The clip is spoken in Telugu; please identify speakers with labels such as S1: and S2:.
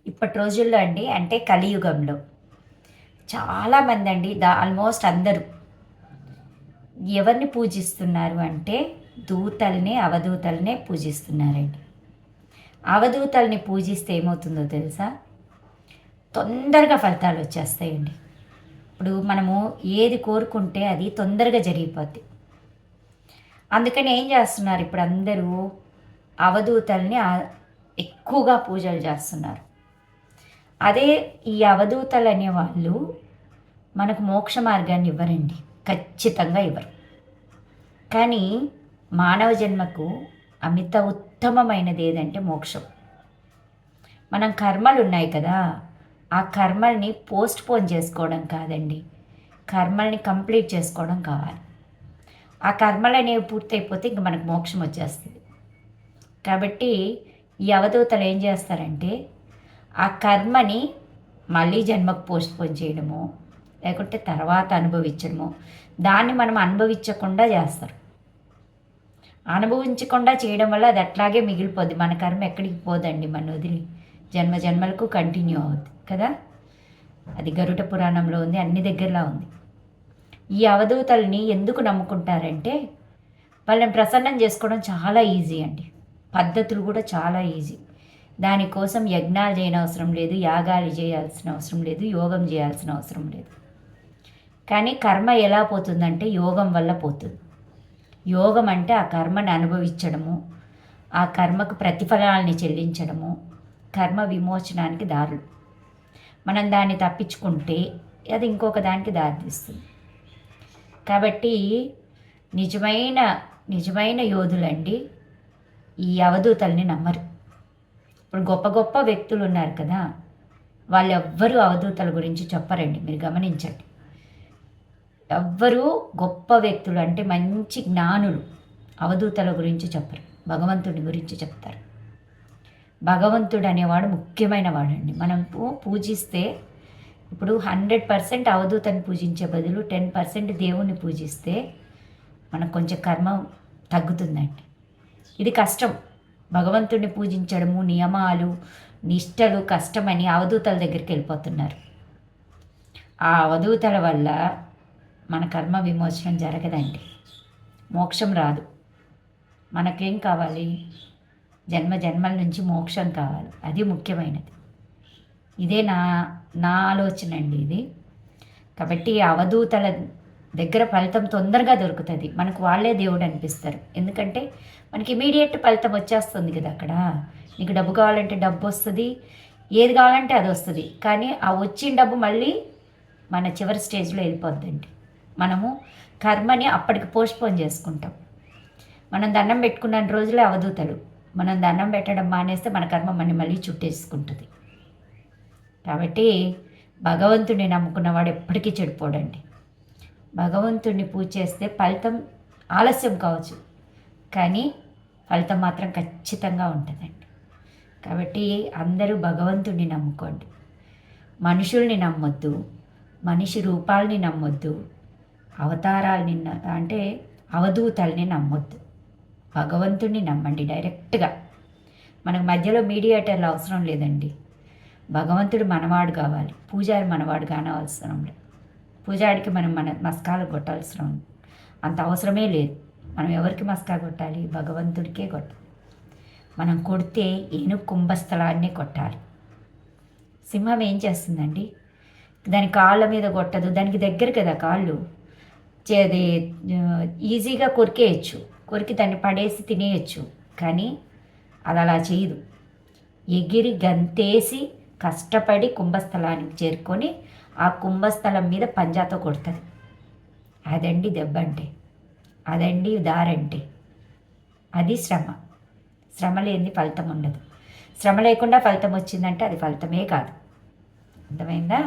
S1: ఇప్పటి రోజుల్లో అండి అంటే కలియుగంలో చాలామంది అండి ఆల్మోస్ట్ అందరూ ఎవరిని పూజిస్తున్నారు అంటే దూతల్ని అవధూతల్నే పూజిస్తున్నారండి. అవధూతల్ని పూజిస్తే ఏమవుతుందో తెలుసా? తొందరగా ఫలితాలు వచ్చేస్తాయండి. ఇప్పుడు మనము ఏది కోరుకుంటే అది తొందరగా జరిగిపోద్ది. అందుకని ఏం చేస్తున్నారు ఇప్పుడు అందరూ అవధూతల్ని ఎక్కువగా పూజలు చేస్తున్నారు. అదే ఈ అవధూతలు అనేవాళ్ళు మనకు మోక్ష మార్గాన్ని ఇవ్వరండి, ఖచ్చితంగా ఇవ్వరు. కానీ మానవ జన్మకు అమిత ఉత్తమమైనది ఏదంటే మోక్షం. మనం కర్మలు ఉన్నాయి కదా, ఆ కర్మల్ని పోస్ట్ పోన్ చేసుకోవడం కాదండి, కర్మల్ని కంప్లీట్ చేసుకోవడం కావాలి. ఆ కర్మలు అనేవి పూర్తయిపోతే ఇంక మనకు మోక్షం వచ్చేస్తుంది. కాబట్టి ఈ అవధూతలు ఏం చేస్తారంటే ఆ కర్మని మళ్ళీ జన్మకు పోస్ట్ పోన్ చేయడము, లేకుంటే తర్వాత అనుభవించడము, దాన్ని మనం అనుభవించకుండా చేస్తారు. అనుభవించకుండా చేయడం వల్ల అది అట్లాగే మిగిలిపోద్ది. మన కర్మ ఎక్కడికి పోదండి, మన వదిలి జన్మ జన్మలకు కంటిన్యూ అవుద్ది కదా. అది గరుడ పురాణంలో ఉంది, అన్ని దగ్గరలా ఉంది. ఈ అవధూతల్ని ఎందుకు నమ్ముకుంటారంటే వాళ్ళని ప్రసన్నం చేసుకోవడం చాలా ఈజీ అండి, పద్ధతులు కూడా చాలా ఈజీ. దానికోసం యజ్ఞాలు చేయనవసరం లేదు, యాగాలు చేయాల్సిన అవసరం లేదు, యోగం చేయాల్సిన అవసరం లేదు. కానీ కర్మ ఎలా పోతుందంటే యోగం వల్ల పోతుంది. యోగం అంటే ఆ కర్మని అనుభవించడము, ఆ కర్మకు ప్రతిఫలాల్ని చెల్లించడము, కర్మ విమోచనానికి దారులు. మనం దాన్ని తప్పించుకుంటే అది ఇంకొక దానికి దారితీస్తుంది. కాబట్టి నిజమైన నిజమైన యోధులండి ఈ అవధూతల్ని నమ్మరు. ఇప్పుడు గొప్ప గొప్ప వ్యక్తులు ఉన్నారు కదా, వాళ్ళెవ్వరూ అవధూతల గురించి చెప్పరండి, మీరు గమనించండి. ఎవ్వరూ గొప్ప వ్యక్తులు అంటే మంచి జ్ఞానులు అవధూతల గురించి చెప్పరు, భగవంతుడి గురించి చెప్తారు. భగవంతుడు అనేవాడు ముఖ్యమైన వాడండి. మనం పూజిస్తే ఇప్పుడు 100% అవధూతని పూజించే బదులు 10% దేవుణ్ణి పూజిస్తే మనకు కొంచెం కర్మ తగ్గుతుందండి. ఇది కష్టం. భగవంతుడిని పూజించడము, నియమాలు నిష్టలు కష్టమని అవధూతల దగ్గరికి వెళ్ళిపోతున్నారు. ఆ అవధూతల వల్ల మన కర్మ విమోచనం జరగదండి, మోక్షం రాదు. మనకేం కావాలి? జన్మ జన్మల నుంచి మోక్షం కావాలి, అది ముఖ్యమైనది. ఇదే నా నా ఆలోచన అండి ఇది. కాబట్టి అవధూతల దగ్గర ఫలితం తొందరగా దొరుకుతుంది, మనకు వాళ్ళే దేవుడు అనిపిస్తారు. ఎందుకంటే మనకి ఇమీడియట్ ఫలితం వచ్చేస్తుంది కదా. అక్కడ నీకు డబ్బు కావాలంటే డబ్బు వస్తుంది, ఏది కావాలంటే అది వస్తుంది. కానీ ఆ వచ్చిన డబ్బు మళ్ళీ మన చివరి స్టేజ్లో వెళ్ళిపోద్దండి. మనము కర్మని అప్పటికి పోస్ట్పోన్ చేసుకుంటాం. మనం దండం పెట్టుకున్న రోజులే అవధూతలు. మనం దండం పెట్టడం మానేస్తే మన కర్మ మన మళ్ళీ చుట్టేసుకుంటుంది. కాబట్టి భగవంతుడిని నమ్ముకున్నవాడు ఎప్పటికీ చెడిపోడండి. భగవంతుడిని పూజ చేస్తే ఫలితం ఆలస్యం కావచ్చు, కానీ ఫలితం మాత్రం ఖచ్చితంగా ఉంటుందండి. కాబట్టి అందరూ భగవంతుడిని నమ్ముకోండి, మనుషుల్ని నమ్మొద్దు, మనిషి రూపాలని నమ్మొద్దు, అవతారాలని అంటే అవధూతల్ని నమ్మొద్దు. భగవంతుడిని నమ్మండి డైరెక్ట్గా. మనకు మధ్యలో మీడియేటర్లు అవసరం లేదండి. భగవంతుడు మనవాడు కావాలి, పూజారి మనవాడు కానవసరం లేదు. పూజారికి మనం మస్కాలు కొట్టాల్సిన అంత అవసరమే లేదు. మనం ఎవరికి మస్కా కొట్టాలి? భగవంతుడికే కొట్టాలి. మనం కొడితే ఏనుగు కుంభస్థలాన్నే కొట్టాలి. సింహం ఏం చేస్తుందండి? దాని కాళ్ళ మీద కొట్టదు, దానికి దగ్గర కదా కాళ్ళు. అది ఈజీగా కొరికేయచ్చు, కొరికి దాన్ని పడేసి తినేయచ్చు. కానీ అది అలా చేయదు. ఎగిరి గంతేసి కష్టపడి కుంభస్థలానికి చేరుకొని ఆ కుంభస్థలం మీద పంజాతో కొడుతుంది. అదండి దెబ్బ అంటే, అదండి దారంటే. అది శ్రమ. శ్రమ లేనిది ఫలితం ఉండదు. శ్రమ లేకుండా ఫలితం వచ్చిందంటే అది ఫలితమే కాదు. అర్థమైందా?